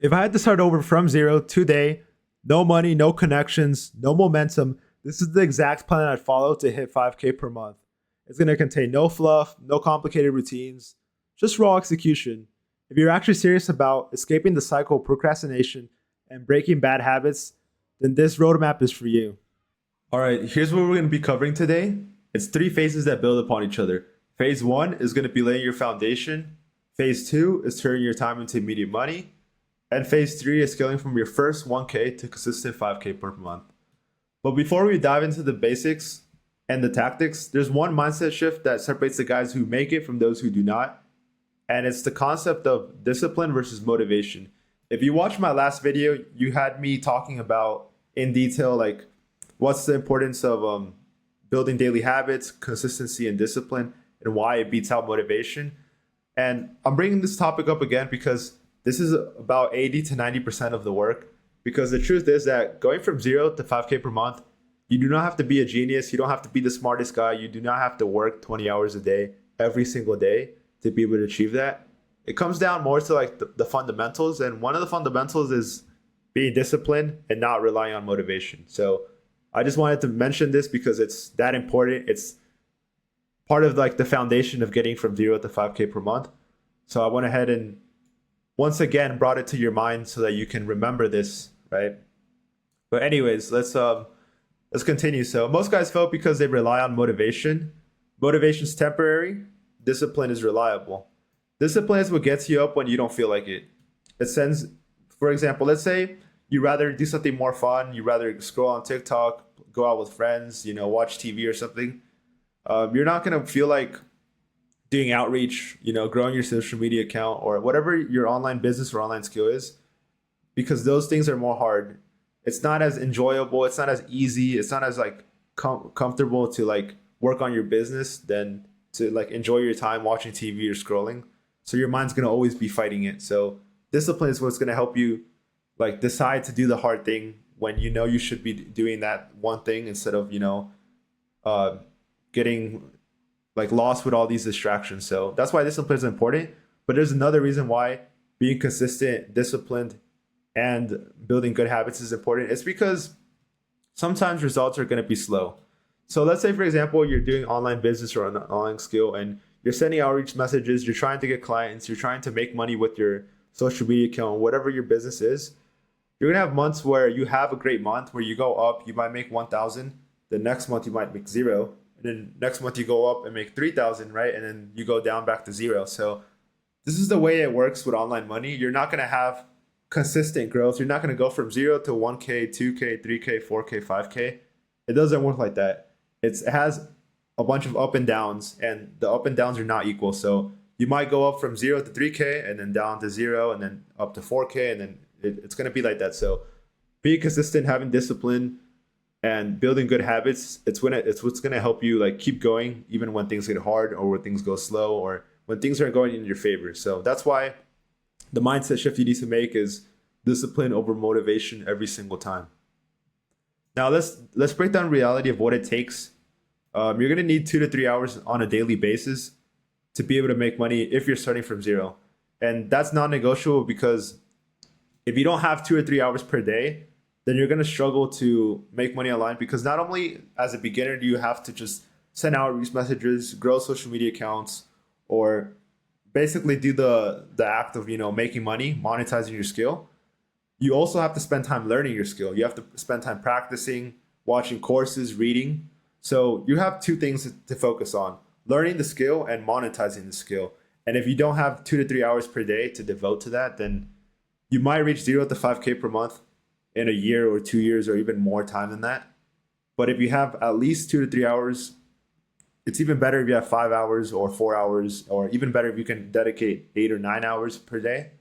If I had to start over from zero today, no money, no connections, no momentum, this is the exact plan I'd follow to hit 5K per month. It's going to contain no fluff, no complicated routines, just raw execution. If you're actually serious about escaping the cycle of procrastination and breaking bad habits, then this roadmap is for you. All right, here's what we're going to be covering today. It's three phases that build upon each other. Phase one is going to be laying your foundation. Phase two is turning your time into immediate money. And phase three is scaling from your first 1K to consistent 5K per month. But before we dive into the basics and the tactics, there's one mindset shift that separates the guys who make it from those who do not. And it's the concept of discipline versus motivation. If you watched my last video, you had me talking about in detail, like what's the importance of building daily habits, consistency, and discipline, and why it beats out motivation. And I'm bringing this topic up again because this is about 80 to 90% of the work. Because the truth is that going from 0 to 5K per month, you do not have to be a genius. You don't have to be the smartest guy. You do not have to work 20 hours a day every single day to be able to achieve that. It comes down more to like the fundamentals. And one of the fundamentals is being disciplined and not relying on motivation. So I just wanted to mention this because it's that important. It's part of like the foundation of getting from 0 to 5K per month. So I went ahead and once again brought it to your mind so that you can remember this, right? But anyways, let's continue. So most guys fail because they rely on motivation. Motivation is temporary. Discipline is reliable. Discipline is what gets you up when you don't feel like it. It sends, for example, let's say you rather do something more fun. You rather scroll on TikTok, go out with friends, watch TV or something. You're not gonna feel like doing outreach, growing your social media account or whatever your online business or online skill is, because those things are more hard. It's not as enjoyable. It's not as easy. It's not as like comfortable to like work on your business than to like enjoy your time watching TV or scrolling. So your mind's going to always be fighting it. So discipline is what's going to help you like decide to do the hard thing when you know you should be doing that one thing instead of, getting like lost with all these distractions. So that's why discipline is important. But there's another reason why being consistent, disciplined, and building good habits is important. It's because sometimes results are going to be slow. So let's say, for example, you're doing online business or an online skill and you're sending outreach messages, you're trying to get clients, you're trying to make money with your social media account, whatever your business is. You're going to have months where you have a great month where you go up, you might make 1,000. The next month you might make zero. And then next month you go up and make 3,000, right? And then you go down back to zero. So this is the way it works with online money. You're not going to have consistent growth. You're not going to go from 0 to 1K, 2K, 3K, 4K, 5K. It doesn't work like that. It has a bunch of up and downs, and the up and downs are not equal. So you might go up from 0 to 3K and then down to 0 and then up to 4K, and then it's going to be like that. So being consistent, having discipline, and building good habits, it's what's going to help you like keep going even when things get hard or when things go slow or when things aren't going in your favor. So that's why the mindset shift you need to make is discipline over motivation every single time. Now let's break down reality of what it takes. You're going to need 2 to 3 hours on a daily basis to be able to make money if you're starting from zero. And that's non-negotiable because if you don't have 2 or 3 hours per day, then you're going to struggle to make money online because not only as a beginner do you have to just send outreach messages, grow social media accounts, or basically do the act of making money, monetizing your skill. You also have to spend time learning your skill. You have to spend time practicing, watching courses, reading. So you have two things to focus on: learning the skill and monetizing the skill. And if you don't have 2 to 3 hours per day to devote to that, then you might reach 0 to 5K per month in a year or 2 years or even more time than that. But if you have at least 2 to 3 hours, it's even better if you have 5 hours or 4 hours, or even better if you can dedicate 8 or 9 hours per day.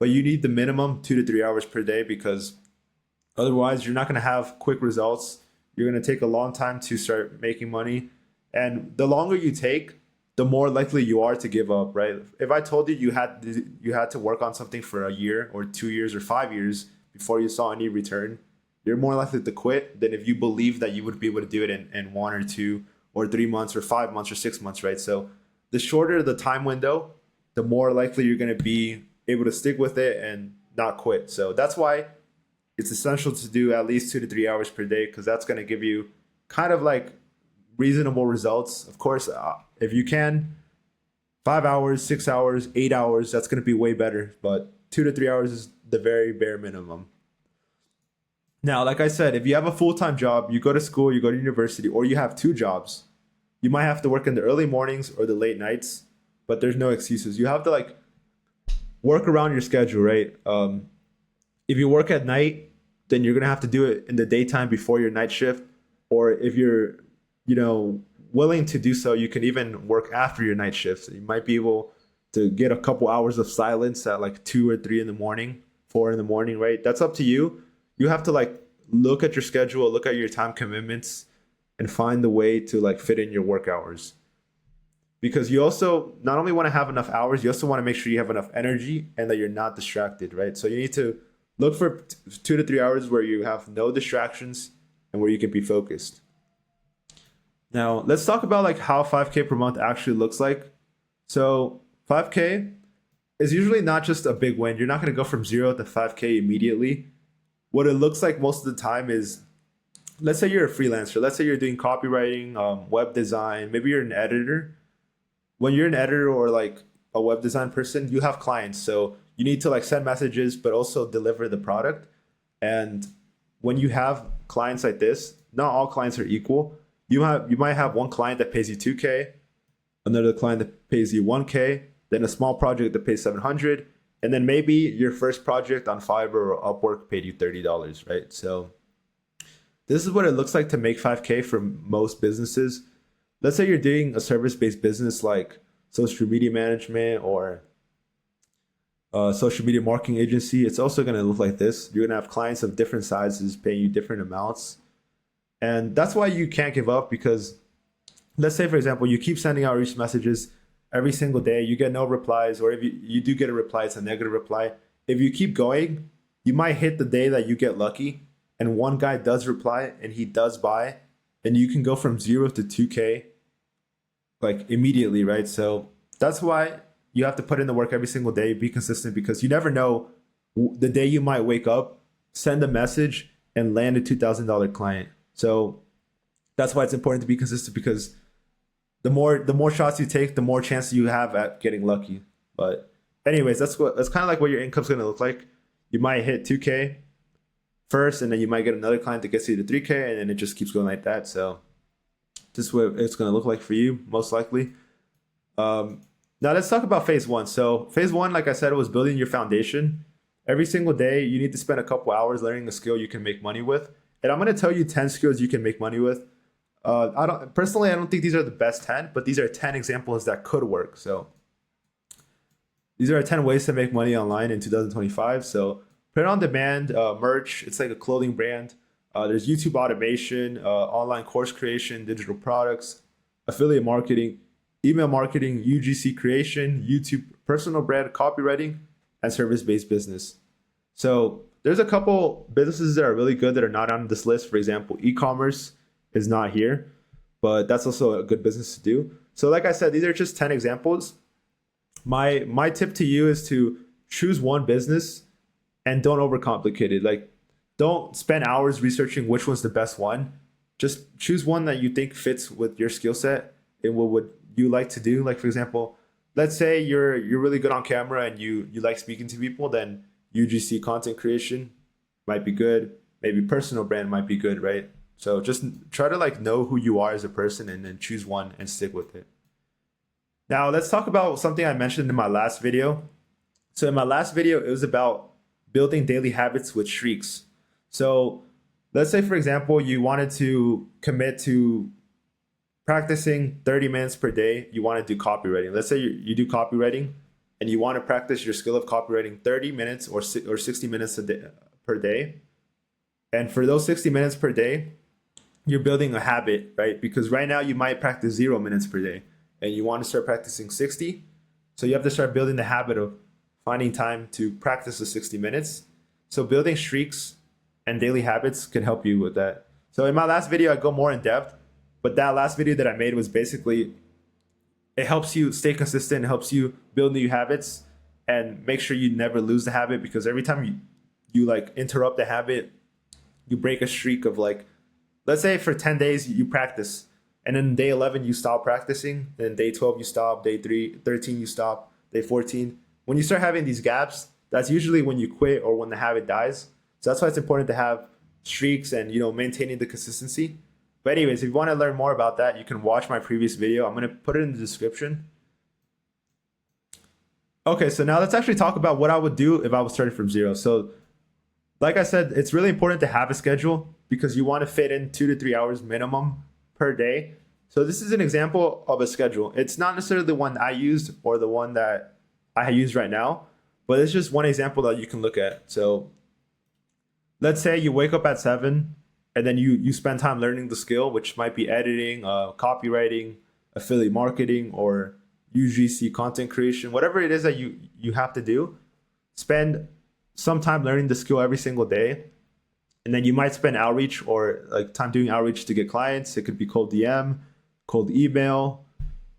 But you need the minimum 2 to 3 hours per day because otherwise you're not going to have quick results. You're going to take a long time to start making money. And the longer you take, the more likely you are to give up, right? If I told you you had to work on something for a year or 2 years or 5 years before you saw any return, you're more likely to quit than if you believe that you would be able to do it in 1 or 2 or 3 months or 5 months or 6 months, right? So the shorter the time window, the more likely you're going to be able to stick with it and not quit. So that's why it's essential to do at least 2 to 3 hours per day, because that's going to give you kind of like reasonable results. Of course, if you can, 5 hours, 6 hours, 8 hours, that's going to be way better. But 2 to 3 hours is the very bare minimum. Now, like I said, if you have a full time job, you go to school, you go to university, or you have two jobs, you might have to work in the early mornings or the late nights, but there's no excuses. You have to like work around your schedule, right? If you work at night, then you're gonna have to do it in the daytime before your night shift. Or if you're, willing to do so, you can even work after your night shift. So you might be able to get a couple hours of silence at like 2 or 3 in the morning, 4 in the morning, right? That's up to you. You have to like look at your schedule, look at your time commitments, and find the way to like fit in your work hours. Because you also not only want to have enough hours, you also want to make sure you have enough energy and that you're not distracted, right? So you need to look for 2 to 3 hours where you have no distractions and where you can be focused. Now, let's talk about like how 5K per month actually looks like. So 5K is usually not just a big win. You're not going to go from 0 to 5K immediately. What it looks like most of the time is, let's say you're a freelancer. Let's say you're doing copywriting, web design. Maybe you're an editor. When you're an editor or like a web design person, you have clients. So you need to like send messages, but also deliver the product. And when you have clients like this, not all clients are equal. You might have one client that pays you 2K, another client that pays you 1K, then a small project that pays 700, and then maybe your first project on Fiverr or Upwork paid you $30, right? So this is what it looks like to make 5K for most businesses. Let's say you're doing a service-based business like social media management or social media marketing agency. It's also going to look like this. You're going to have clients of different sizes paying you different amounts. And that's why you can't give up, because let's say, for example, you keep sending out reach messages every single day, you get no replies, or if you do get a reply, it's a negative reply. If you keep going, you might hit the day that you get lucky and one guy does reply and he does buy, and you can go from 0 to 2K like immediately, right? So that's why you have to put in the work every single day, be consistent, because you never know the day you might wake up, send a message, and land a $2,000 client. So that's why it's important to be consistent, because the more shots you take, the more chance you have at getting lucky. But anyways, that's kind of like what your income's going to look like. You might hit 2K first, and then you might get another client that gets you to 3K, and then it just keeps going like that. So this is what it's going to look like for you, most likely. Now let's talk about phase one. So phase one, like I said, was building your foundation. Every single day, you need to spend a couple hours learning a skill you can make money with. And I'm going to tell you 10 skills you can make money with. I don't think these are the best 10, but these are 10 examples that could work. So these are 10 ways to make money online in 2025. So print on demand, merch, it's like a clothing brand. There's YouTube automation, online course creation, digital products, affiliate marketing, email marketing, UGC creation, YouTube personal brand, copywriting, and service-based business. So there's a couple businesses that are really good that are not on this list. For example, e-commerce is not here, but that's also a good business to do. So like I said, these are just 10 examples. My tip to you is to choose one business and don't overcomplicate it. Like, don't spend hours researching which one's the best one. Just choose one that you think fits with your skill set and what would you like to do. Like, for example, let's say you're really good on camera and you like speaking to people, then UGC content creation might be good. Maybe personal brand might be good, right? So just try to like know who you are as a person and then choose one and stick with it. Now let's talk about something I mentioned in my last video. So in my last video, it was about building daily habits with streaks. So let's say, for example, you wanted to commit to practicing 30 minutes per day. You want to do copywriting. Let's say you do copywriting and you want to practice your skill of copywriting 30 minutes or 60 minutes per day. And for those 60 minutes per day, you're building a habit, right? Because right now you might practice 0 minutes per day and you want to start practicing 60. So you have to start building the habit of finding time to practice the 60 minutes. So building streaks and daily habits can help you with that. So in my last video, I go more in depth, but that last video that I made was basically, it helps you stay consistent, it helps you build new habits. and make sure you never lose the habit, because every time you like interrupt the habit, you break a streak of like, let's say for 10 days you practice, and then day 11 you stop practicing, then day 12 you stop, day 13 you stop, day 14. When you start having these gaps, that's usually when you quit or when the habit dies. So that's why it's important to have streaks and, you know, maintaining the consistency. But anyways, if you want to learn more about that, you can watch my previous video. I'm going to put it in the description. Okay, so now let's actually talk about what I would do if I was starting from zero. So like I said, it's really important to have a schedule because you want to fit in 2 to 3 hours minimum per day. So this is an example of a schedule. It's not necessarily the one I used or the one that I use right now, but it's just one example that you can look at. So let's say you wake up at 7 and then you spend time learning the skill, which might be editing, copywriting, affiliate marketing, or UGC content creation, whatever it is that you have to do. Spend some time learning the skill every single day. And then you might spend outreach or like time doing outreach to get clients. It could be cold DM, cold email,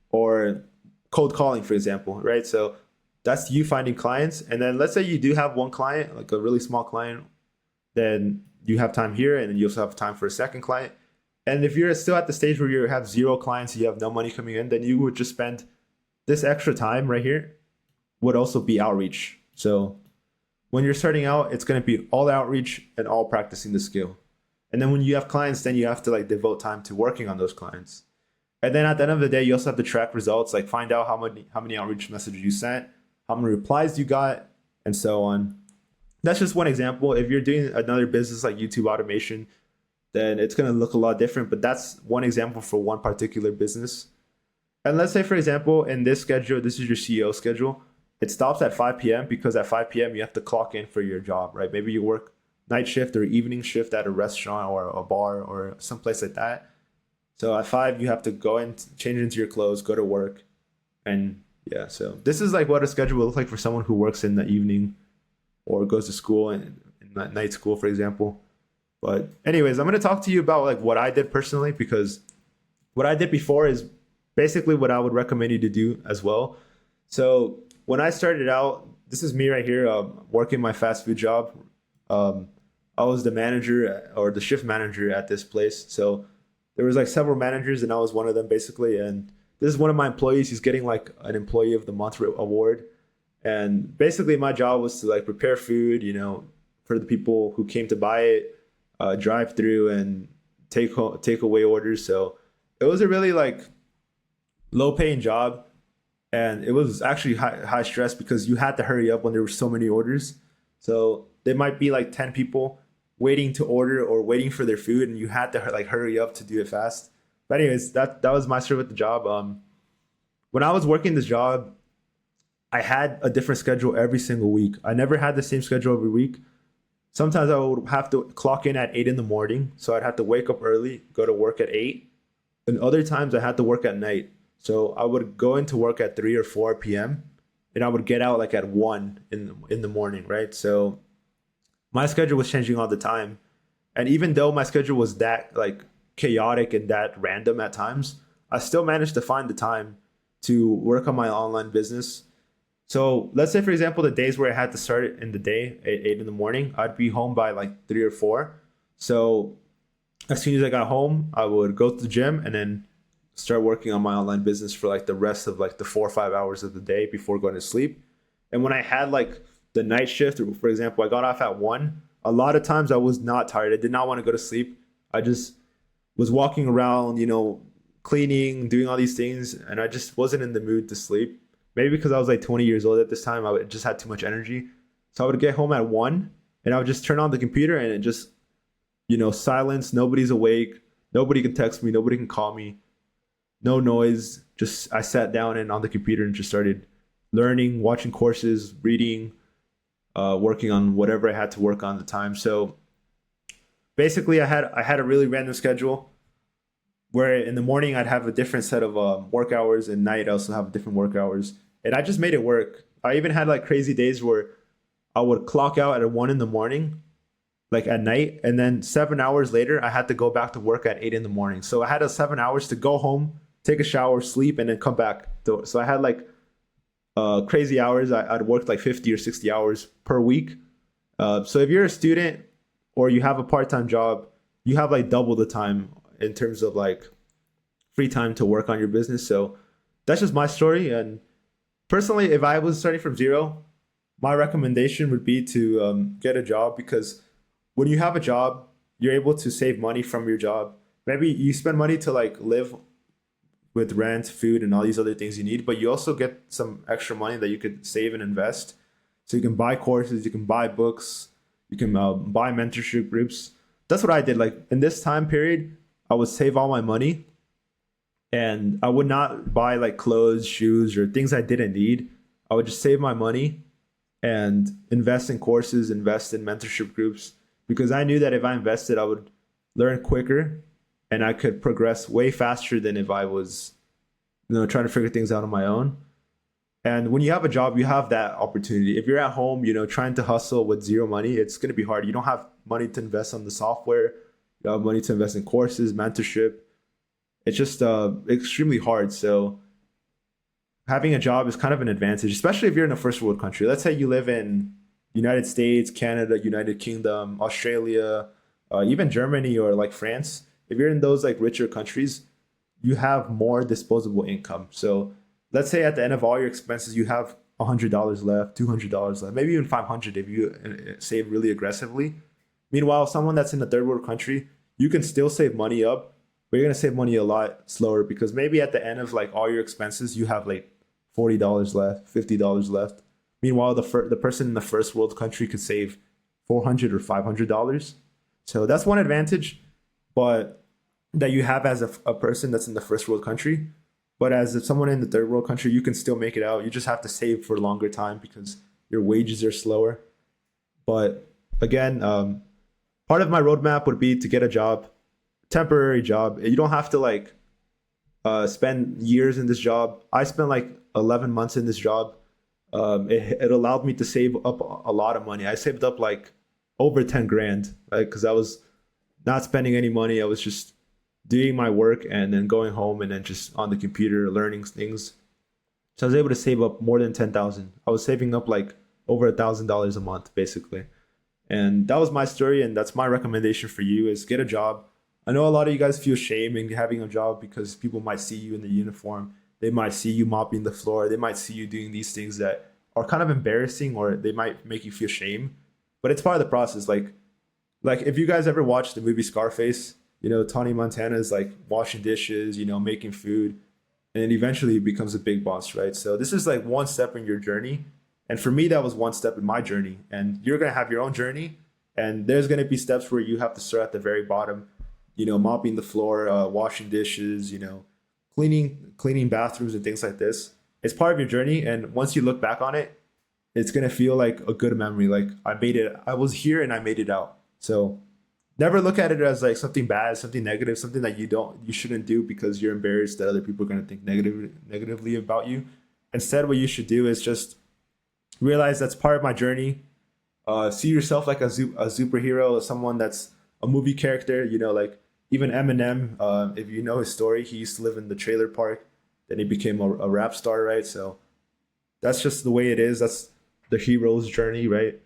or cold calling, for example, right? So that's you finding clients. And then let's say you do have one client, like a really small client, then you have time here, and then you also have time for a second client. And if you're still at the stage where you have 0 clients, you have no money coming in, then you would just spend this extra time right here would also be outreach. So when you're starting out, it's going to be all outreach and all practicing the skill. And then when you have clients, then you have to like devote time to working on those clients. And then at the end of the day, you also have to track results, like find out how many outreach messages you sent, how many replies you got, and so on. That's just one example. If you're doing another business like YouTube automation, then it's going to look a lot different. But that's one example for one particular business. And let's say, for example, in this schedule, this is your CEO schedule. It stops at 5 p.m. because at 5 p.m. you have to clock in for your job, right? Maybe you work night shift or evening shift at a restaurant or a bar or someplace like that. So at 5, you have to go and change into your clothes, go to work. And yeah, so this is like what a schedule will look like for someone who works in the evening or goes to school in night school, for example. But anyways, I'm going to talk to you about like what I did personally, because what I did before is basically what I would recommend you to do as well. So when I started out, this is me right here, working my fast food job. I was the manager or the shift manager at this place. So there was like several managers and I was one of them basically. And this is one of my employees. He's getting like an employee of the month award. And basically my job was to like prepare food, you know, for the people who came to buy it, drive through and take away orders. So it was a really like low paying job. And it was actually high stress because you had to hurry up when there were so many orders. So there might be like 10 people waiting to order or waiting for their food, and you had to like hurry up to do it fast. But anyways, that was my story with the job. When I was working this job, I had a different schedule every single week. I never had the same schedule every week. Sometimes I would have to clock in at 8 in the morning. So I'd have to wake up early, go to work at 8. And other times I had to work at night. So I would go into work at 3 or 4 p.m. and I would get out like at 1 in the morning, right? So my schedule was changing all the time. And even though my schedule was that like chaotic and that random at times, I still managed to find the time to work on my online business. So let's say, for example, the days where I had to start it in the day at 8 in the morning, I'd be home by like 3 or 4. So as soon as I got home, I would go to the gym and then start working on my online business for like the rest of like the 4 or 5 hours of the day before going to sleep. And when I had like the night shift, for example, I got off at 1. A lot of times I was not tired. I did not want to go to sleep. I just was walking around, you know, cleaning, doing all these things, and I just wasn't in the mood to sleep. Maybe because I was like 20 years old at this time, just had too much energy. So I would get home at 1 and I would just turn on the computer and it just, you know, silence. Nobody's awake. Nobody can text me. Nobody can call me. No noise. Just I sat down and on the computer and just started learning, watching courses, reading, working on whatever I had to work on at the time. So basically I had a really random schedule where in the morning I'd have a different set of work hours, and night I also have different work hours. And I just made it work. I even had like crazy days where I would clock out at 1 in the morning, like at night, and then 7 hours later I had to go back to work at 8 in the morning. So I had 7 hours to go home, take a shower, sleep, and then come back. So I had like crazy hours. I'd work like 50 or 60 hours per week. So if you're a student or you have a part-time job, you have like double the time in terms of like free time to work on your business. So that's just my story. And personally, if I was starting from zero, my recommendation would be to get a job, because when you have a job, you're able to save money from your job. Maybe you spend money to like live with rent, food, and all these other things you need, but you also get some extra money that you could save and invest. So you can buy courses, you can buy books, you can buy mentorship groups. That's what I did. Like in this time period, I would save all my money, and I would not buy like clothes, shoes, or things I didn't need. I would just save my money and invest in courses, invest in mentorship groups, because I knew that if I invested, I would learn quicker and I could progress way faster than if I was, trying to figure things out on my own. And when you have a job, you have that opportunity. If you're at home, trying to hustle with zero money, it's going to be hard. You don't have money to invest on the software. You have money to invest in courses, mentorship. It's just extremely hard. So having a job is kind of an advantage, especially if you're in a first world country. Let's say you live in United States, Canada, United Kingdom, Australia, even Germany or like France. If you're in those like richer countries, you have more disposable income. So let's say at the end of all your expenses, you have $100 left, $200 left, maybe even 500 if you save really aggressively. Meanwhile, someone that's in a third world country, you can still save money up, but you're gonna save money a lot slower, because maybe at the end of like all your expenses, you have like $40 left, $50 left. Meanwhile, the person in the first world country could save $400 or $500. So that's one advantage, but that you have as a person that's in the first world country. But as if someone in the third world country, you can still make it out. You just have to save for a longer time because your wages are slower. But again, part of my roadmap would be to get a job, temporary job. You don't have to like spend years in this job. I spent like 11 months in this job. It allowed me to save up a lot of money. I saved up like over 10 grand, right? Because I was not spending any money. I was just doing my work and then going home and then just on the computer learning things. So I was able to save up more than 10,000. I was saving up like over $1,000 a month basically. And that was my story, and that's my recommendation for you is get a job. I know a lot of you guys feel shame in having a job because people might see you in the uniform. They might see you mopping the floor. They might see you doing these things that are kind of embarrassing, or they might make you feel shame. But it's part of the process. Like if you guys ever watched the movie Scarface, Tony Montana is like washing dishes, making food, and then eventually he becomes a big boss, right? So this is like one step in your journey. And for me, that was one step in my journey. And you're going to have your own journey. And there's going to be steps where you have to start at the very bottom, mopping the floor, washing dishes, cleaning bathrooms and things like this. It's part of your journey. And once you look back on it, it's going to feel like a good memory. Like I made it, I was here and I made it out. So never look at it as like something bad, something negative, something that you shouldn't do because you're embarrassed that other people are going to think negatively about you. Instead, what you should do is just realize that's part of my journey. See yourself like a superhero, someone that's a movie character. Like even Eminem. If you know his story, he used to live in the trailer park, then he became a rap star, right? So that's just the way it is. That's the hero's journey, right?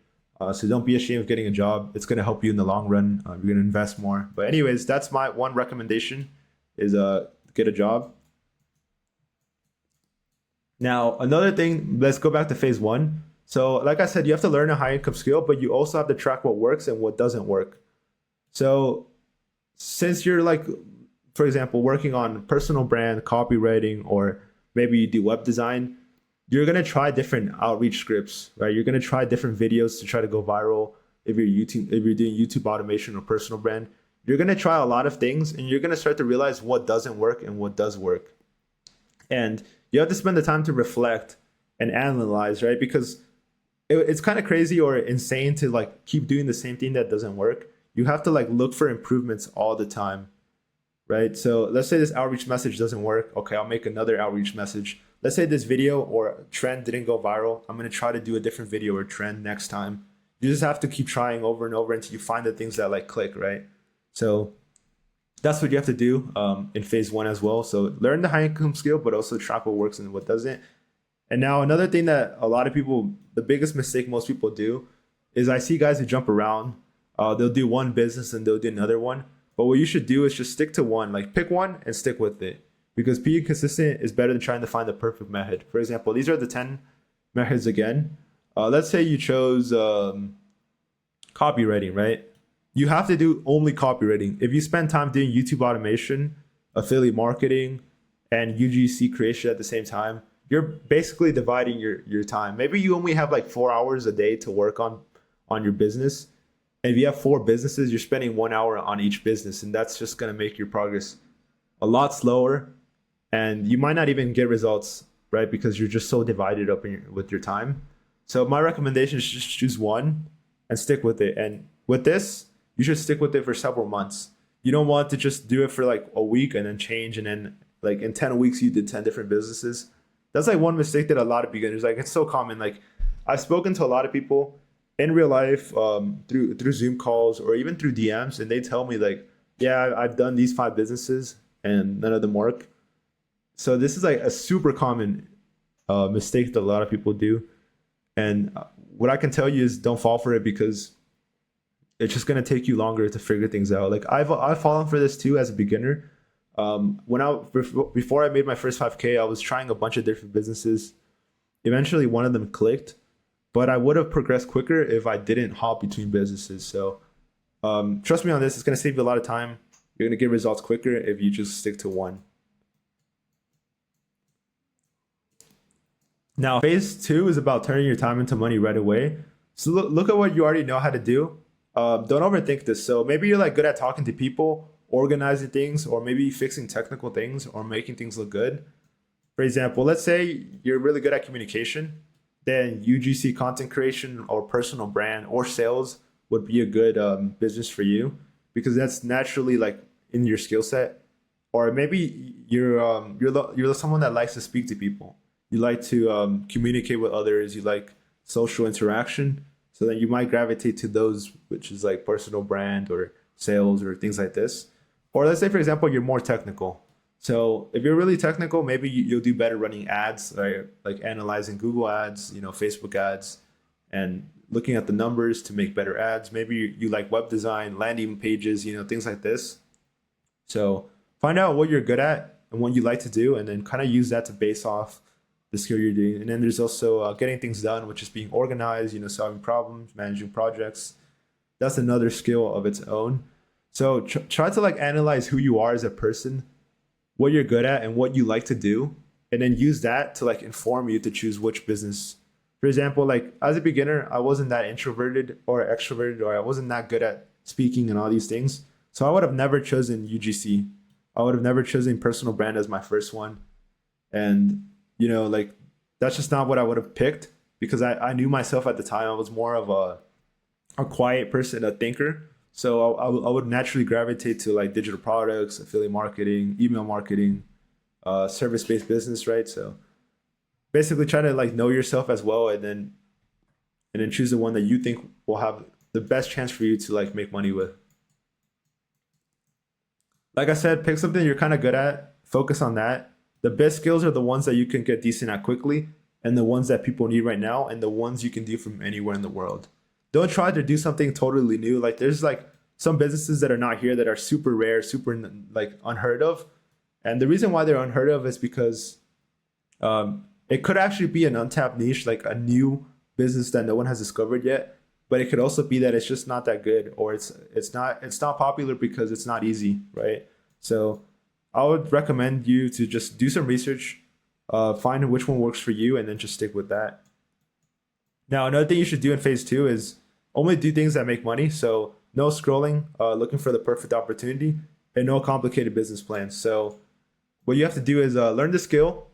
So don't be ashamed of getting a job. It's gonna help you in the long run. You're gonna invest more. But anyways, that's my one recommendation: is get a job. Now, another thing, let's go back to phase one. So, like I said, you have to learn a high income skill, but you also have to track what works and what doesn't work. So, since you're like, for example, working on personal brand, copywriting, or maybe you do web design, you're going to try different outreach scripts, right? You're going to try different videos to try to go viral. If you're doing YouTube automation or personal brand, you're going to try a lot of things, and you're going to start to realize what doesn't work and what does work. And you have to spend the time to reflect and analyze, right? Because it's kind of crazy or insane to like keep doing the same thing that doesn't work. You have to like look for improvements all the time, right? So let's say this outreach message doesn't work. Okay, I'll make another outreach message. Let's say this video or trend didn't go viral. I'm going to try to do a different video or trend next time. You just have to keep trying over and over until you find the things that like click, right? So that's what you have to do in phase one as well. So learn the high income skill, but also track what works and what doesn't. And now another thing that a lot of people, the biggest mistake most people do is I see guys who jump around. They'll do one business and they'll do another one. But what you should do is just stick to one. Like pick one and stick with it. Because being consistent is better than trying to find the perfect method. For example, these are the 10 methods again. Let's say you chose copywriting, right? You have to do only copywriting. If you spend time doing YouTube automation, affiliate marketing, and UGC creation at the same time, you're basically dividing your time. Maybe you only have like 4 hours a day to work on your business. And if you have four businesses, you're spending 1 hour on each business. And that's just going to make your progress a lot slower. And you might not even get results, right? Because you're just so divided up with your time. So my recommendation is just choose one and stick with it. And with this, you should stick with it for several months. You don't want to just do it for like a week and then change. And then like in 10 weeks, you did 10 different businesses. That's like one mistake that a lot of beginners, like it's so common. Like I've spoken to a lot of people in real life through Zoom calls or even through DMs. And they tell me like, yeah, I've done these 5 businesses and none of them work. So this is like a super common mistake that a lot of people do. And what I can tell you is don't fall for it because it's just going to take you longer to figure things out. Like I've fallen for this too as a beginner. Before I made my first 5K, I was trying a bunch of different businesses. Eventually one of them clicked, but I would have progressed quicker if I didn't hop between businesses. So trust me on this, it's going to save you a lot of time. You're going to get results quicker if you just stick to one. Now, phase 2 is about turning your time into money right away. So look at what you already know how to do. Don't overthink this. So maybe you're like good at talking to people, organizing things, or maybe fixing technical things or making things look good. For example, let's say you're really good at communication, then UGC content creation or personal brand or sales would be a good business for you because that's naturally like in your skill set. Or maybe you're someone that likes to speak to people. You like to communicate with others. You like social interaction. So then you might gravitate to those, which is like personal brand or sales or things like this. Or let's say, for example, you're more technical. So if you're really technical, maybe you'll do better running ads, right? Like analyzing Google ads, Facebook ads, and looking at the numbers to make better ads. Maybe you like web design, landing pages, things like this. So find out what you're good at and what you like to do, and then kind of use that to base off the skill you're doing. And then there's also getting things done, which is being organized, solving problems, managing projects. That's another skill of its own. So try to like analyze who you are as a person, what you're good at and what you like to do, and then use that to like inform you to choose which business. For example, like as a beginner, I wasn't that introverted or extroverted, or I wasn't that good at speaking and all these things. So I would have never chosen UGC. I would have never chosen personal brand as my first one. And like that's just not what I would have picked because I knew myself at the time. I was more of a quiet person, a thinker. So I would naturally gravitate to like digital products, affiliate marketing, email marketing, service-based business, right? So basically try to like know yourself as well and then choose the one that you think will have the best chance for you to like make money with. Like I said, pick something you're kind of good at, focus on that. The best skills are the ones that you can get decent at quickly and the ones that people need right now and the ones you can do from anywhere in the world. Don't try to do something totally new. Like there's like some businesses that are not here that are super rare, super like unheard of. And the reason why they're unheard of is because it could actually be an untapped niche, like a new business that no one has discovered yet. But it could also be that it's just not that good, or it's not popular because it's not easy, right? So I would recommend you to just do some research, find which one works for you, and then just stick with that. Now, another thing you should do in phase 2 is only do things that make money. So no scrolling, looking for the perfect opportunity, and no complicated business plans. So what you have to do is learn the skill,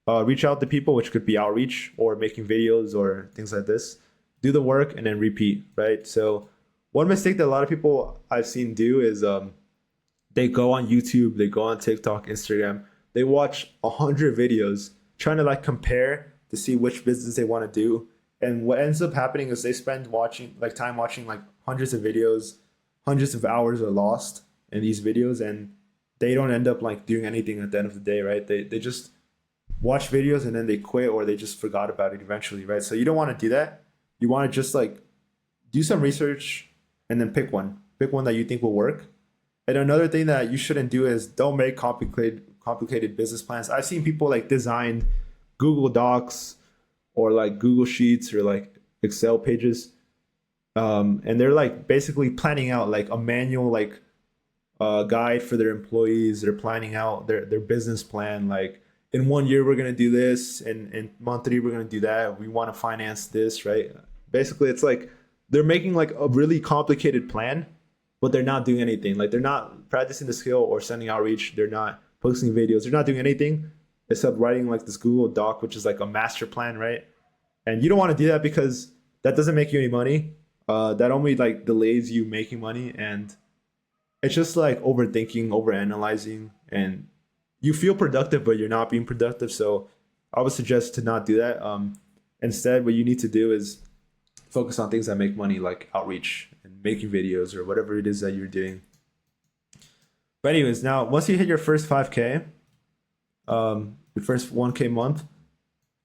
reach out to people, which could be outreach or making videos or things like this. Do the work and then repeat, right? So one mistake that a lot of people I've seen do is they go on YouTube, they go on TikTok, Instagram, they watch 100 videos trying to like compare to see which business they want to do. And what ends up happening is they spend time watching like hundreds of videos, hundreds of hours are lost in these videos, and they don't end up like doing anything at the end of the day, right? They just watch videos and then they quit or they just forgot about it eventually, right? So you don't want to do that. You want to just like do some research and then pick one that you think will work. And another thing that you shouldn't do is don't make complicated business plans. I've seen people like design Google Docs or like Google Sheets or like Excel pages, and they're like basically planning out like a manual like guide for their employees. They're planning out their business plan. Like in 1 year we're gonna do this, and in month three we're gonna do that. We want to finance this, right? Basically, it's like they're making like a really complicated plan, but they're not doing anything. Like they're not practicing the skill or sending outreach. They're not posting videos. They're not doing anything except writing like this Google Doc, which is like a master plan, right? And you don't want to do that because that doesn't make you any money. That only like delays you making money, and it's just like overthinking, overanalyzing, and you feel productive, but you're not being productive. So I would suggest to not do that. Instead, what you need to do is focus on things that make money, like outreach and making videos or whatever it is that you're doing. But anyways, now once you hit your first 5K, your first 1K month,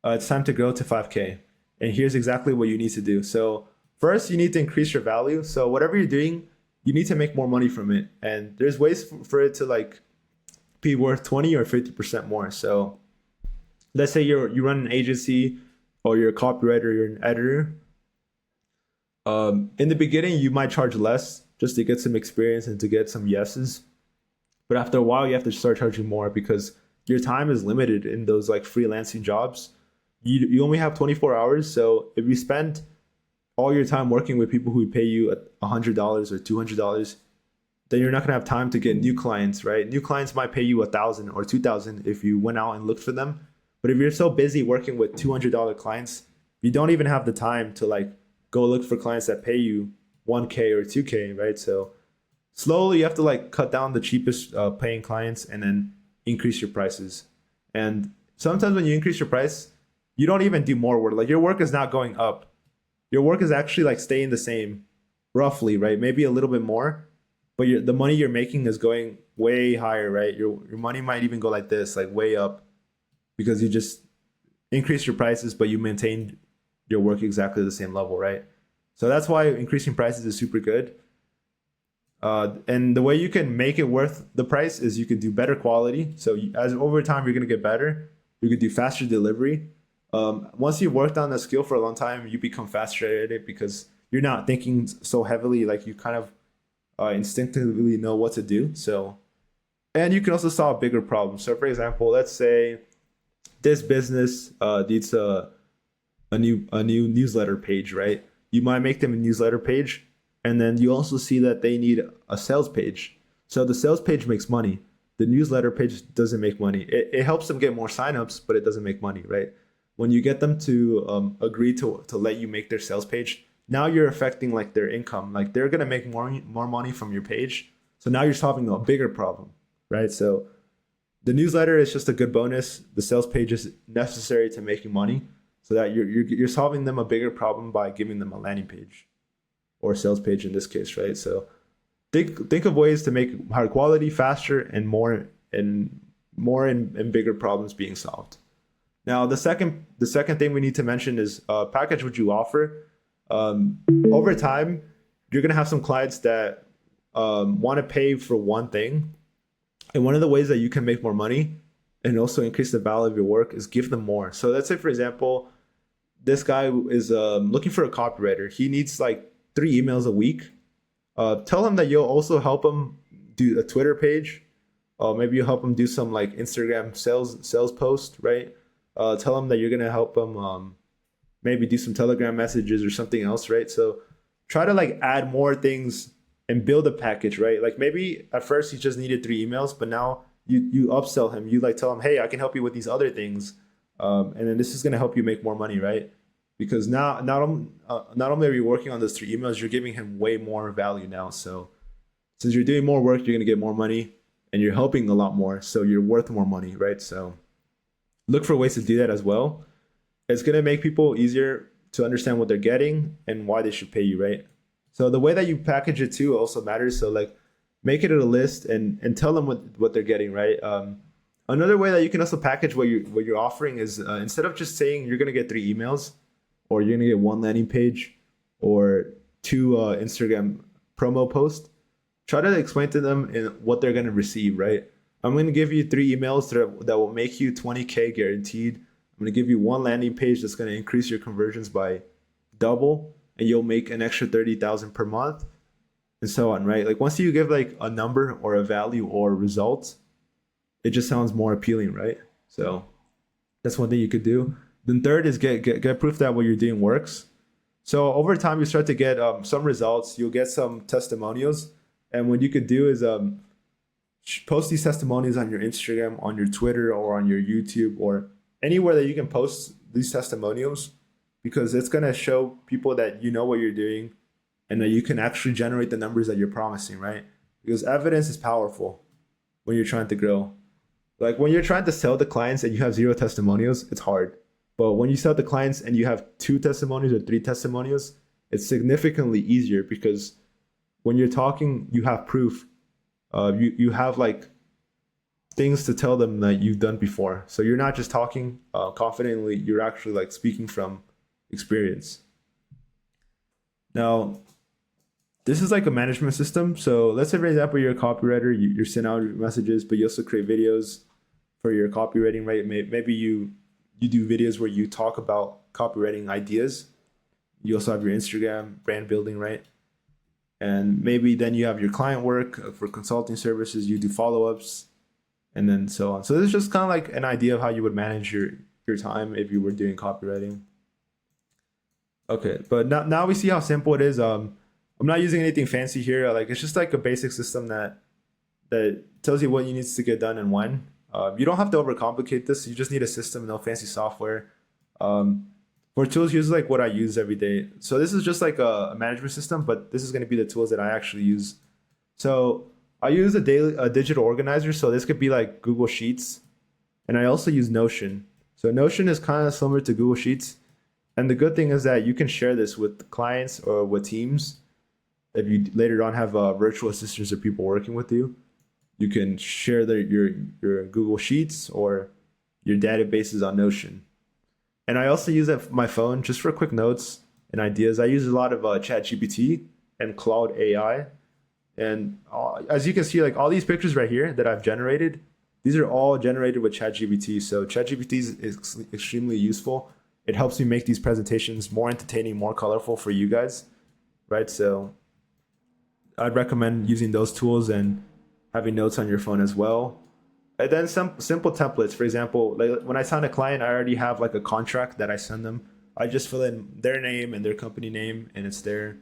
it's time to grow to 5K. And here's exactly what you need to do. So first, you need to increase your value. So whatever you're doing, you need to make more money from it. And there's ways for it to like be worth 20 or 50% more. So let's say you run an agency or you're a copywriter, you're an editor. In the beginning, you might charge less just to get some experience and to get some yeses. But after a while, you have to start charging more because your time is limited in those like freelancing jobs. You only have 24 hours. So if you spend all your time working with people who pay you $100 or $200, then you're not gonna have time to get new clients, right? New clients might pay you $1,000 or $2,000 if you went out and looked for them. But if you're so busy working with $200 clients, you don't even have the time to like go look for clients that pay you 1K or 2K, right? So slowly you have to like cut down the cheapest paying clients and then increase your prices. And sometimes when you increase your price, you don't even do more work. Like your work is not going up. Your work is actually like staying the same, roughly, right? Maybe a little bit more, but the money you're making is going way higher, right? Your money might even go like this, like way up, because you just increase your prices, but you maintained your work exactly the same level, right? So that's why increasing prices is super good. And the way you can make it worth the price is you can do better quality. So as over time, you're going to get better. You can do faster delivery. Once you've worked on the skill for a long time, you become faster at it because you're not thinking so heavily. Like you kind of instinctively know what to do. So, and you can also solve bigger problems. So for example, let's say this business needs a new newsletter page, right? You might make them a newsletter page, and then you also see that they need a sales page. So the sales page makes money. The newsletter page doesn't make money. It helps them get more signups, but it doesn't make money, right? When you get them to agree to let you make their sales page, now you're affecting like their income. Like they're gonna make more money from your page. So now you're solving a bigger problem, right? So the newsletter is just a good bonus. The sales page is necessary to making money, so that you're solving them a bigger problem by giving them a landing page or a sales page in this case, right? So think of ways to make higher quality, faster, and more and bigger problems being solved. Now, the second thing we need to mention is package what you offer. Over time, you're gonna have some clients that want to pay for one thing, and one of the ways that you can make more money and also increase the value of your work is give them more. So let's say, for example, this guy is looking for a copywriter. He needs like 3 emails a week. Tell him that you'll also help him do a Twitter page. Maybe you help him do some like Instagram sales post, right? Tell him that you're gonna help him maybe do some Telegram messages or something else, right? So try to like add more things and build a package, right? Like maybe at first he just needed 3 emails, but now you upsell him. You like tell him, hey, I can help you with these other things, and then this is gonna help you make more money, right? Because now not only are you working on those 3 emails, you're giving him way more value now. So since you're doing more work, you're gonna get more money, and you're helping a lot more, so you're worth more money, right? So look for ways to do that as well. It's gonna make people easier to understand what they're getting and why they should pay you, right? So the way that you package it too also matters. So like make it a list and tell them what they're getting, right? Another way that you can also package what you're offering is instead of just saying you're gonna get 3 emails, or you're gonna get one landing page, or two Instagram promo posts, try to explain to them in what they're gonna receive. Right? I'm gonna give you 3 emails that will make you 20K guaranteed. I'm gonna give you one landing page that's gonna increase your conversions by double, and you'll make an extra 30,000 per month, and so on. Right? Like once you give like a number or a value or results, it just sounds more appealing, right? So that's one thing you could do. Then third is get proof that what you're doing works. So over time, you start to get some results. You'll get some testimonials, and what you could do is post these testimonials on your Instagram, on your Twitter, or on your YouTube, or anywhere that you can post these testimonials, because it's gonna show people that you know what you're doing, and that you can actually generate the numbers that you're promising, right? Because evidence is powerful when you're trying to grow. Like when you're trying to sell the clients and you have 0 testimonials, it's hard. But when you sell the clients and you have 2 testimonials or 3 testimonials, it's significantly easier, because when you're talking, you have proof. You have like things to tell them that you've done before. So you're not just talking confidently, you're actually like speaking from experience. Now, this is like a management system. So let's say, for example, you're a copywriter, you're sending out messages, but you also create videos for your copywriting, right? Maybe you do videos where you talk about copywriting ideas. You also have your Instagram brand building, right? And maybe then you have your client work for consulting services, you do follow-ups, and then so on. So this is just kind of like an idea of how you would manage your time if you were doing copywriting. Okay, but now we see how simple it is. I'm not using anything fancy here. Like it's just like a basic system that tells you what you need to get done and when. You don't have to overcomplicate this. You just need a system, no fancy software. For tools, here's like what I use every day. So this is just like a management system, but this is going to be the tools that I actually use. So I use a digital organizer. So this could be like Google Sheets, and I also use Notion. So Notion is kind of similar to Google Sheets, and the good thing is that you can share this with clients or with teams. If you later on have virtual assistants or people working with you, you can share your Google Sheets or your databases on Notion. And I also use it for my phone just for quick notes and ideas. I use a lot of ChatGPT and Cloud AI. And as you can see, like all these pictures right here that I've generated, these are all generated with ChatGPT. So ChatGPT is extremely useful. It helps me make these presentations more entertaining, more colorful for you guys, right? So I'd recommend using those tools and having notes on your phone as well. And then some simple templates. For example, like when I sign a client, I already have like a contract that I send them. I just fill in their name and their company name, and it's there.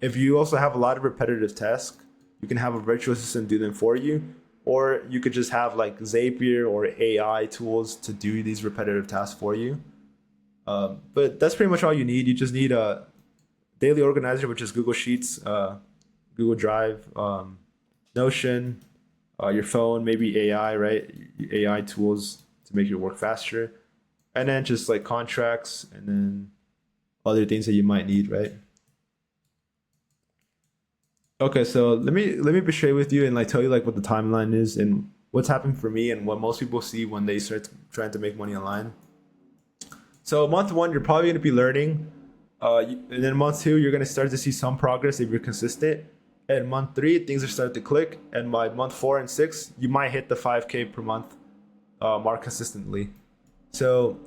If you also have a lot of repetitive tasks, you can have a virtual assistant do them for you, or you could just have like Zapier or AI tools to do these repetitive tasks for you. But that's pretty much all you need. You just need a daily organizer, which is Google Sheets, Google Drive, Notion, your phone, maybe AI, right? AI tools to make your work faster. And then just like contracts and then other things that you might need, right? Okay, so let me be straight with you and like tell you like what the timeline is and what's happened for me and what most people see when they start trying to make money online. So month one, you're probably going to be learning. And then month two, you're going to start to see some progress if you're consistent. And month three, things are starting to click. And by month 4 and 6, you might hit the 5K per month mark consistently. So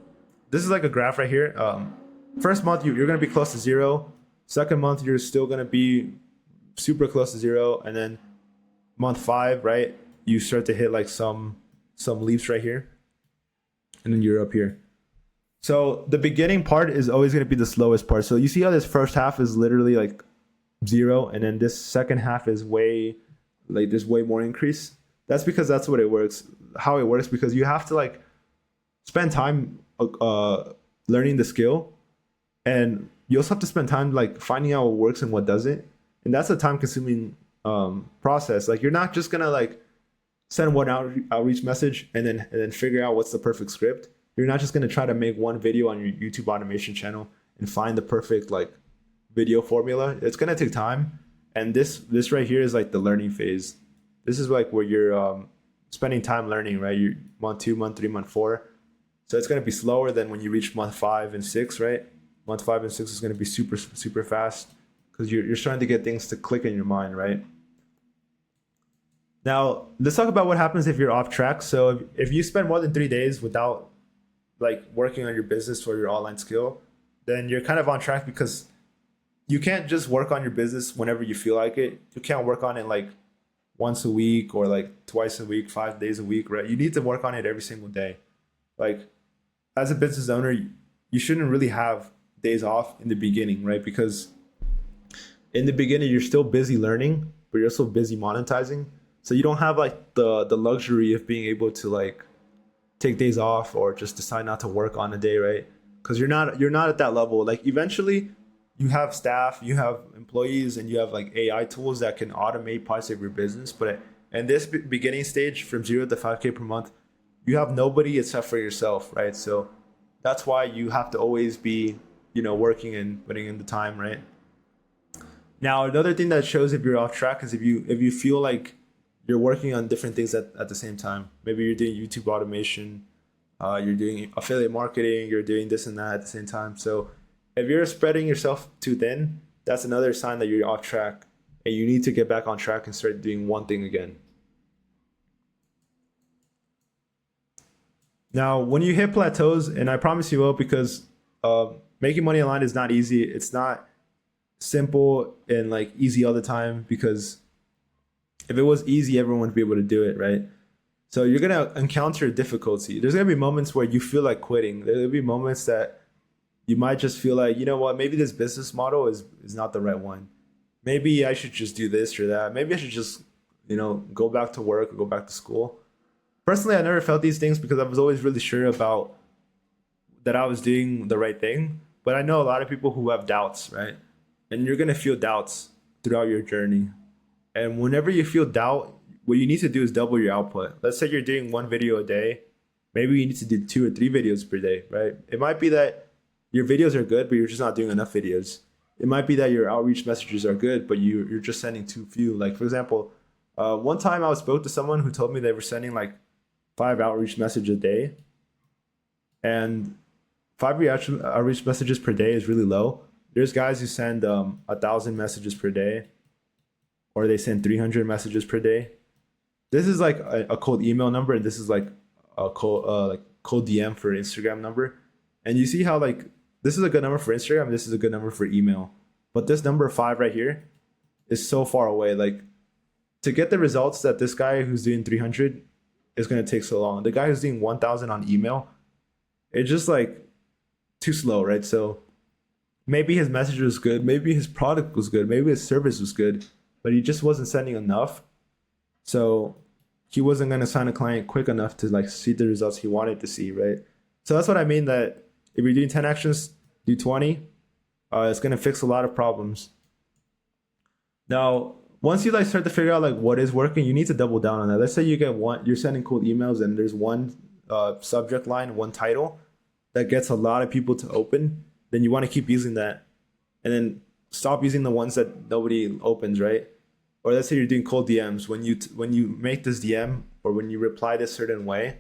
this is like a graph right here. First month, you're going to be close to 0. Second month, you're still going to be super close to 0. And then month 5, right, you start to hit like some leaps right here. And then you're up here. So the beginning part is always going to be the slowest part. So you see how this first half is literally like 0, and then this second half is way, like there's way more increase. That's because that's what it works, how it works, because you have to like spend time learning the skill, and you also have to spend time like finding out what works and what doesn't. And that's a time consuming process. Like you're not just gonna like send one outreach message and then figure out what's the perfect script. You're not just going to try to make one video on your YouTube automation channel and find the perfect like video formula. It's going to take time. And this right here is like the learning phase. This is like where you're spending time learning, right? You month 2, month 3, month 4. So it's going to be slower than when you reach month 5 and 6, right? Month 5 and 6 is going to be super, super fast because you're starting to get things to click in your mind, right? Now, let's talk about what happens if you're off track. So if you spend more than 3 days without like working on your business or your online skill, then you're kind of on track because you can't just work on your business whenever you feel like it. You can't work on it like once a week or like twice a week, 5 days a week, right? You need to work on it every single day. Like as a business owner, you shouldn't really have days off in the beginning, right? Because in the beginning, you're still busy learning, but you're also busy monetizing. So you don't have like the luxury of being able to like take days off or just decide not to work on a day, right? Because you're not at that level. Like eventually you have staff, you have employees, and you have like AI tools that can automate parts of your business. But in this beginning stage from 0 to 5K per month, you have nobody except for yourself, right? So that's why you have to always be, working and putting in the time, right? Now, another thing that shows if you're off track is if you feel like you're working on different things at the same time. Maybe you're doing YouTube automation, you're doing affiliate marketing, you're doing this and that at the same time. So if you're spreading yourself too thin, that's another sign that you're off track and you need to get back on track and start doing one thing again. Now, when you hit plateaus, and I promise you will, because making money online is not easy. It's not simple and like easy all the time, because if it was easy, everyone would be able to do it, right? So you're gonna encounter difficulty. There's gonna be moments where you feel like quitting. There'll be moments that you might just feel like, you know what, maybe this business model is not the right one. Maybe I should just do this or that. Maybe I should just, go back to work or go back to school. Personally, I never felt these things because I was always really sure about that I was doing the right thing. But I know a lot of people who have doubts, right? And you're gonna feel doubts throughout your journey. And whenever you feel doubt, what you need to do is double your output. Let's say you're doing 1 video a day. Maybe you need to do 2 or 3 videos per day, right? It might be that your videos are good, but you're just not doing enough videos. It might be that your outreach messages are good, but you're just sending too few. Like, for example, one time I spoke to someone who told me they were sending like 5 outreach messages a day. And 5 outreach messages per day is really low. There's guys who send 1,000 messages per day, or they send 300 messages per day. This is like a cold email number, and this is like a cold DM for Instagram number. And you see how like this is a good number for Instagram, this is a good number for email. But this number 5 right here is so far away. Like to get the results that this guy who's doing 300 is going to take so long. The guy who's doing 1,000 on email, it's just like too slow, right? So maybe his message was good, maybe his product was good, maybe his service was good, but he just wasn't sending enough. So he wasn't going to sign a client quick enough to like see the results he wanted to see, right? So that's what I mean, that if you're doing 10 actions, do 20. It's going to fix a lot of problems. Now, once you like start to figure out like what is working, you need to double down on that. Let's say you're sending cold emails and there's one subject line, one title that gets a lot of people to open. Then you want to keep using that, and then stop using the ones that nobody opens, right? Or let's say you're doing cold DMs. When you make this DM or when you reply this certain way,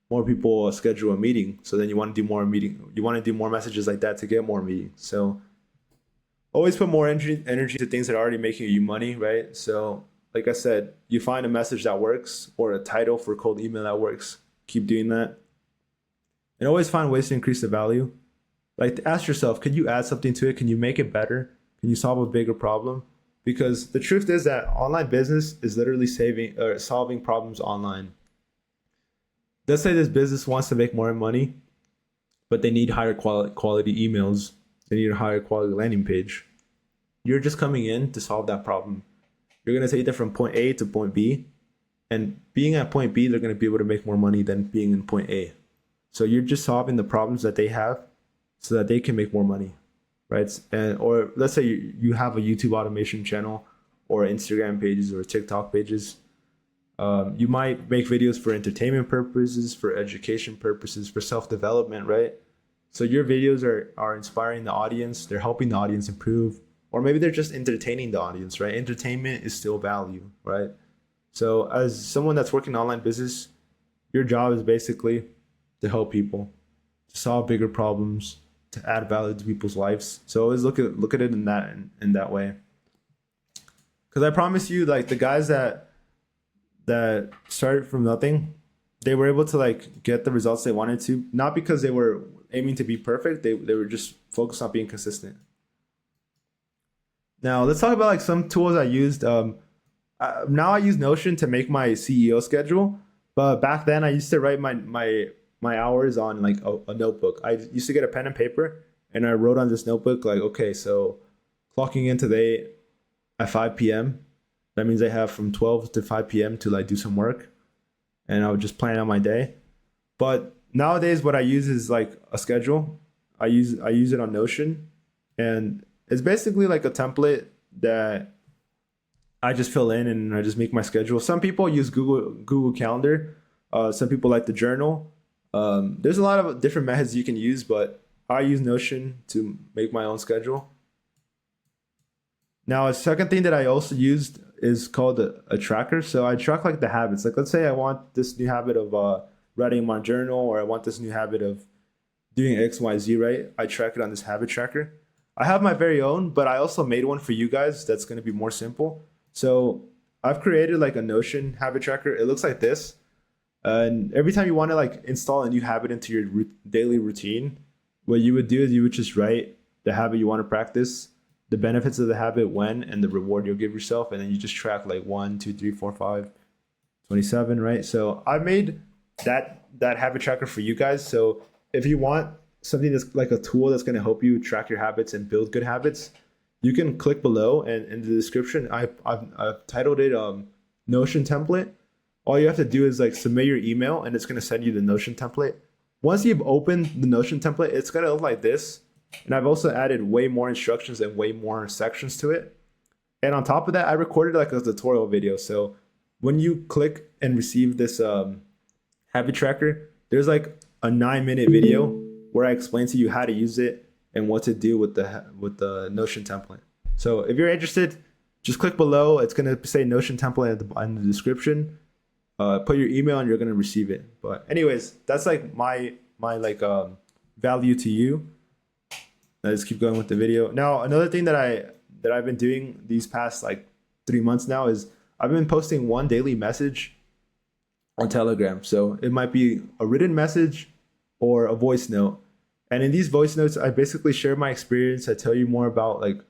more people schedule a meeting. So then you want to do more meeting. You want to do more messages like that to get more meetings. So always put more energy to things that are already making you money, right? So like I said, you find a message that works or a title for cold email that works. Keep doing that. And always find ways to increase the value. Like ask yourself, could you add something to it? Can you make it better? Can you solve a bigger problem? Because the truth is that online business is literally solving problems online. Let's say this business wants to make more money, but they need higher quality emails. They need a higher quality landing page. You're just coming in to solve that problem. You're going to take them from point A to point B. And being at point B, they're going to be able to make more money than being in point A. So you're just solving the problems that they have so that they can make more money, right? Or let's say you have a YouTube automation channel or Instagram pages or TikTok pages. You might make videos for entertainment purposes, for education purposes, for self-development, right? So your videos are inspiring the audience. They're helping the audience improve. Or maybe they're just entertaining the audience, right? Entertainment is still value, right? So as someone that's working online business, your job is basically to help people, to solve bigger problems, to add value to people's lives. So always look at it in that way. Because I promise you, like the guys that started from nothing, they were able to like get the results they wanted to, not because they were aiming to be perfect. They were just focused on being consistent. Now let's talk about like some tools I used. Now I use Notion to make my CEO schedule, but back then I used to write my hours on like a notebook. I used to get a pen and paper, and I wrote on this notebook like, okay, so clocking in today at 5 p.m. That means I have from 12 to 5 p.m. to like do some work, and I would just plan out my day. But nowadays, what I use is like a schedule. I use it on Notion, and it's basically like a template that I just fill in and I just make my schedule. Some people use Google Calendar. Some people like the journal. There's a lot of different methods you can use, but I use Notion to make my own schedule. Now, a second thing that I also used is called a tracker. So I track like the habits. Like let's say I want this new habit of writing my journal, or I want this new habit of doing X, Y, Z, right? I track it on this habit tracker. I have my very own, but I also made one for you guys that's going to be more simple. So I've created like a Notion habit tracker. It looks like this. And every time you want to like install a new habit into your daily routine, what you would do is you would just write the habit you want to practice, the benefits of the habit when, and the reward you'll give yourself. And then you just track like 1, 2, 3, 4, 5, 27, right? So I made that habit tracker for you guys. So if you want something that's like a tool that's going to help you track your habits and build good habits, you can click below, and in the description, I've titled it Notion template. All you have to do is like submit your email, and it's going to send you the Notion template. Once you've opened the Notion template, it's going to look like this. And I've also added way more instructions and way more sections to it. And on top of that, I recorded like a tutorial video. So when you click and receive this habit tracker, there's like a 9-minute video where I explain to you how to use it and what to do with the Notion template. So if you're interested, just click below. It's going to say Notion template in the description. Put your email and you're going to receive it. But anyways, that's like my like value to you. Let's keep going with the video. Now, another thing that I've been doing these past like 3 months now is I've been posting one daily message on Telegram. So it might be a written message or a voice note. And in these voice notes, I basically share my experience. I tell you more about like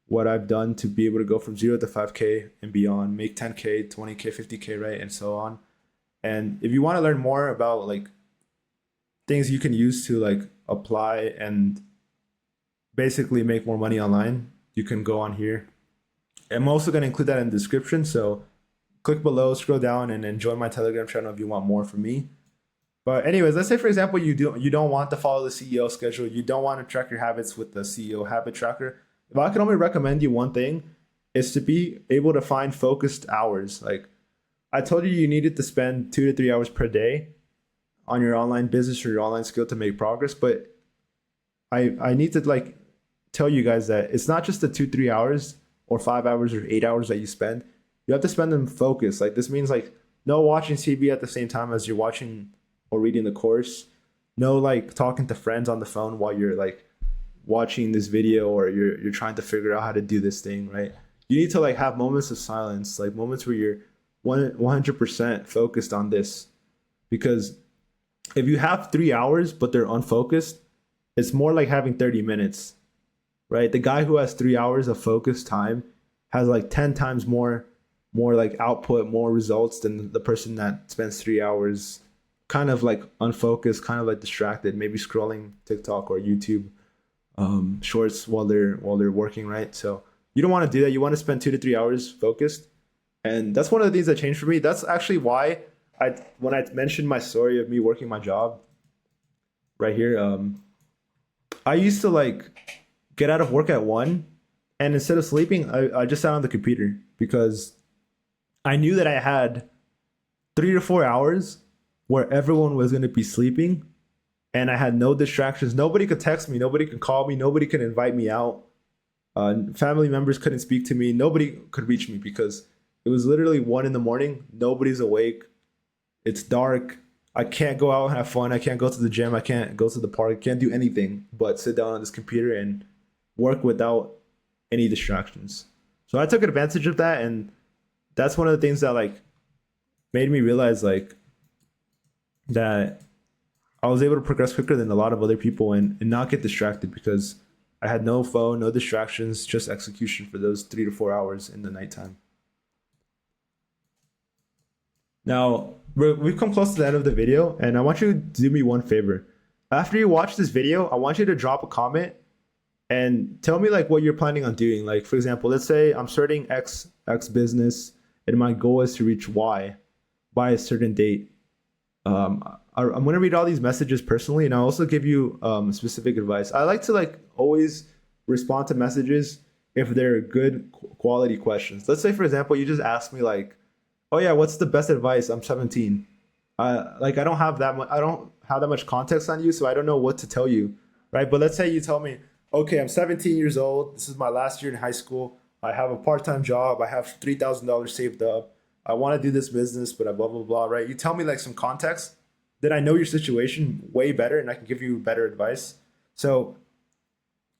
what I've done to be able to go from 0 to 5K and beyond, make 10K, 20K, 50K, right? And so on. And if you want to learn more about like things you can use to like apply and basically make more money online, you can go on here. I'm also going to include that in the description. So click below, scroll down, and join my Telegram channel if you want more from me. But anyways, let's say for example you don't want to follow the CEO schedule, you don't want to track your habits with the CEO habit tracker. If I can only recommend you one thing, is to be able to find focused hours. Like I told you, you needed to spend 2 to 3 hours per day on your online business or your online skill to make progress. But I need to like tell you guys that it's not just the 2-3 hours or 5 hours or 8 hours that you spend. You have to spend them focused. Like this means like no watching TV at the same time as you're watching or reading the course. No like talking to friends on the phone while you're like watching this video or you're trying to figure out how to do this thing, right? You need to like have moments of silence, like moments where you're 100% focused on this. Because if you have 3 hours but they're unfocused, it's more like having 30 minutes, right? The guy who has 3 hours of focused time has like 10 times more like output, more results than the person that spends 3 hours kind of like unfocused, kind of like distracted, maybe scrolling TikTok or YouTube shorts while they're working, right? So you don't want to do that. You want to spend 2 to 3 hours focused. And that's one of the things that changed for me. That's actually why when I mentioned my story of me working my job right here, I used to like get out of work at 1, and instead of sleeping, I just sat on the computer because I knew that I had 3 to 4 hours where everyone was going to be sleeping and I had no distractions. Nobody could text me. Nobody could call me. Nobody could invite me out. Family members couldn't speak to me. Nobody could reach me because It was literally 1 in the morning. Nobody's awake. It's dark. I can't go out and have fun. I can't go to the gym. I can't go to the park. I can't do anything but sit down on this computer and work without any distractions. So I took advantage of that, and that's one of the things that like made me realize like that I was able to progress quicker than a lot of other people and not get distracted because I had no phone, no distractions, just execution for those 3 to 4 hours in the nighttime. Now, we've come close to the end of the video, and I want you to do me one favor. After you watch this video, I want you to drop a comment and tell me like what you're planning on doing. Like, for example, let's say I'm starting X business, and my goal is to reach Y by a certain date. I'm gonna read all these messages personally, and I'll also give you specific advice. I like to like always respond to messages if they're good quality questions. Let's say, for example, you just ask me like, "Oh yeah, what's the best advice? I'm 17." Like I don't have that much. I don't have that much context on you, so I don't know what to tell you, right? But let's say you tell me, "Okay, I'm 17 years old. This is my last year in high school. I have a part-time job. I have $3,000 saved up. I want to do this business, but I blah blah blah." Right? You tell me like some context, then I know your situation way better, and I can give you better advice. So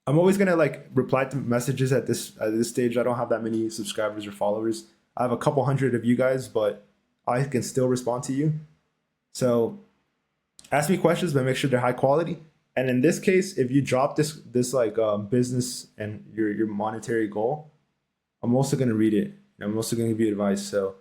I'm always gonna like reply to messages at this stage. I don't have that many subscribers or followers. I have a couple hundred of you guys, but I can still respond to you. So ask me questions, but make sure they're high quality. And in this case, if you drop this like business and your monetary goal, I'm also gonna read it. And I'm also gonna give you advice. So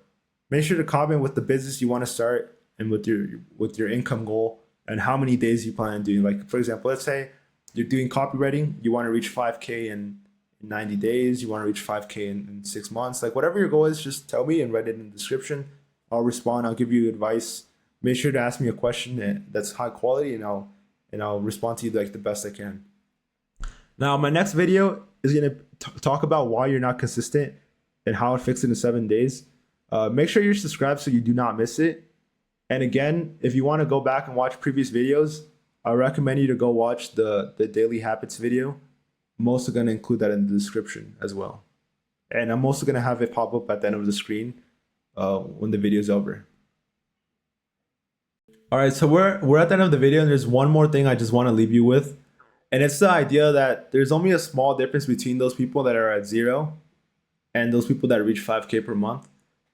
make sure to comment with the business you want to start and with your income goal and how many days you plan on doing. Like for example, let's say you're doing copywriting, you want to reach 5K in 90 days, you want to reach 5K in 6 months. Like whatever your goal is, just tell me and write it in the description. I'll respond. I'll give you advice. Make sure to ask me a question that's high quality, and I'll respond to you like the best I can. Now, my next video is gonna talk about why you're not consistent and how to fix it in 7 days. Make sure you're subscribed so you do not miss it. And again, if you want to go back and watch previous videos, I recommend you to go watch the daily habits video. I'm also going to include that in the description as well. And I'm also going to have it pop up at the end of the screen when the video is over. All right, so we're at the end of the video, and there's one more thing I just want to leave you with. And it's the idea that there's only a small difference between those people that are at zero and those people that reach 5K per month.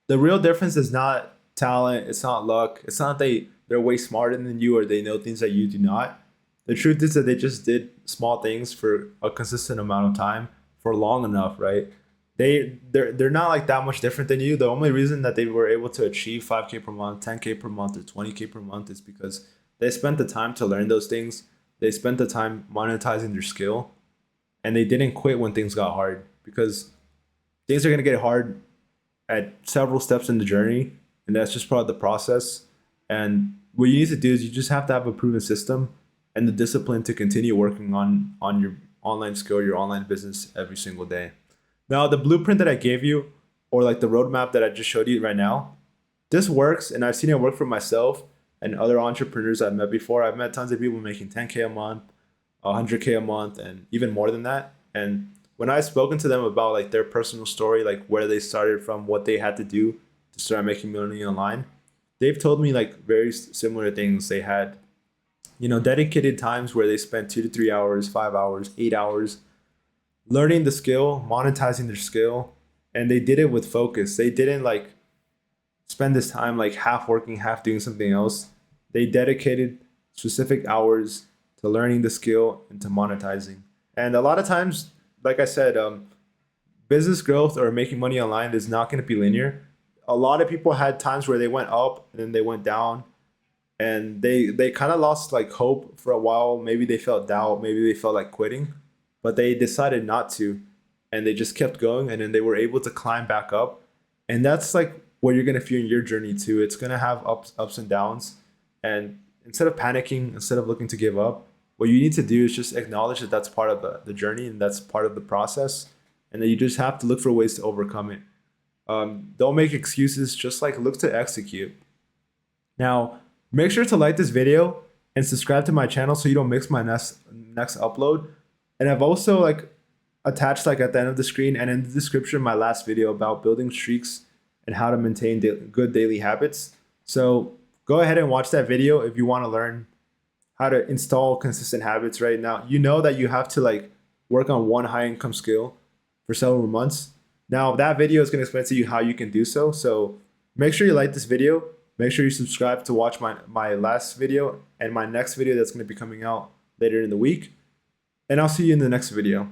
The real difference is not talent, it's not luck, it's not they're way smarter than you or they know things that you do not. The truth is that they just did small things for a consistent amount of time for long enough, right? They're not like that much different than you. The only reason that they were able to achieve 5K per month, 10K per month, or 20K per month is because they spent the time to learn those things. They spent the time monetizing their skill, and they didn't quit when things got hard, because things are going to get hard at several steps in the journey, and that's just part of the process. And what you need to do is you just have to have a proven system and the discipline to continue working on your online skill, your online business every single day. Now, the blueprint that I gave you, or like the roadmap that I just showed you right now, this works, and I've seen it work for myself and other entrepreneurs I've met before. I've met tons of people making 10K a month, 100K a month, and even more than that. And when I've spoken to them about like their personal story, like where they started from, what they had to do to start making money online, they've told me like very similar things. They had, dedicated times where they spent 2 to 3 hours, 5 hours, 8 hours learning the skill, monetizing their skill, and they did it with focus. They didn't like spend this time like half working, half doing something else. They dedicated specific hours to learning the skill and to monetizing. And a lot of times, like I said, business growth or making money online is not going to be linear. A lot of people had times where they went up and then they went down, and they kind of lost like hope for a while. Maybe they felt doubt, maybe they felt like quitting, but they decided not to, and they just kept going, and then they were able to climb back up. And that's like what you're going to feel in your journey too. It's going to have ups and downs, and instead of panicking, instead of looking to give up, what you need to do is just acknowledge that that's part of the journey, and that's part of the process, and then you just have to look for ways to overcome it. Don't make excuses, just like look to execute. Now, make sure to like this video and subscribe to my channel so you don't miss my next upload. And I've also like attached like at the end of the screen and in the description my last video about building streaks and how to maintain good daily habits. So go ahead and watch that video if you want to learn how to install consistent habits right now. You know that you have to like work on one high income skill for several months. Now that video is going to explain to you how you can do so. So make sure you like this video. Make sure you subscribe to watch my last video and my next video that's going to be coming out later in the week. And I'll see you in the next video.